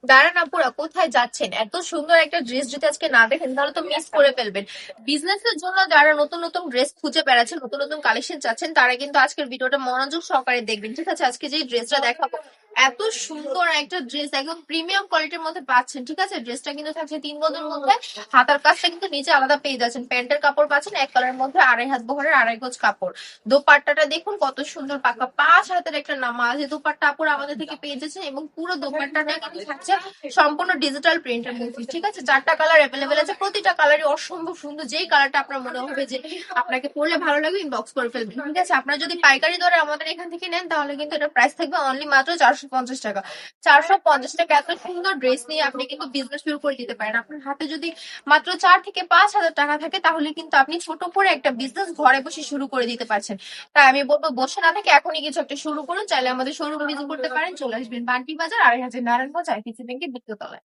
দাঁড়ান আপুরা, কোথায় যাচ্ছেন? এত সুন্দর একটা ড্রেস যদি আজকে না দেখেন তাহলে তো মিস করে ফেলবেন। বিজনেসের জন্য যারা নতুন নতুন ড্রেস খুঁজে বেড়াচ্ছেন, নতুন নতুন কালেকশন চাচ্ছেন, তারা কিন্তু আজকের ভিডিওটা মনোযোগ সহকারে দেখবেন, ঠিক আছে? আজকে যে ড্রেসটা দেখাবো, এত সুন্দর একটা ড্রেস, একদম প্রিমিয়াম কোয়ালিটির মধ্যে পাচ্ছেন, ঠিক আছে? ড্রেসটা কিন্তু থাকছে 3 গজের মধ্যে। হাতার কাজটা কিন্তু নিচে আলাদা পেয়ে যাচ্ছেন, প্যান্টের কাপড় পাচ্ছেন এক কালারের মধ্যে, 2.5 হাত বহরের 2.5 গজ কাপড়। দোপাট্টাটা দেখুন কত সুন্দর, পাকা 5 হাতের একটা নামাজি দোপাট্টা আপুরা আমাদের থেকে পেয়ে যাচ্ছেন, এবং পুরো দোপাট্টাটা কিন্তু থাকছে সম্পূর্ণ ডিজিটাল প্রিন্টের মধ্যে, ঠিক আছে? 4টা কালার অ্যাভেলেবেল আছে, প্রতিটা কালারই অসম্ভব সুন্দর। যেই কালারটা আপনার মনে হবে যে আপনাকে পরলে ভালো লাগবে, ইনবক্স করে ফেলবেন, ঠিক আছে? আপনারা যদি পাইকারি দরে আমাদের এখান থেকে নেন তাহলে কিন্তু এটা প্রাইস থাকবে অনলি মাত্র 450 টাকা। 450 টাকা এত সুন্দর ড্রেস নিয়ে আপনি কিন্তু বিজনেস শুরু করে দিতে পারেন। আপনার হাতে যদি মাত্র 4 থেকে 5 হাজার টাকা থাকে তাহলে কিন্তু আপনি ছোট করে একটা বিজনেস ঘরে বসে শুরু করে দিতে পারছেন। তাই আমি বলবো বসে না থেকে এখনই কিছু একটা শুরু করুন। চাইলে আমাদের শোরুম ভিজিট করতে পারেন, চলে আসবেন বান্টি বাজার, 2.5 হাজার নারায়ণগঞ্জ আইটিসি ব্যাংকের দ্বিতীয় তলায়।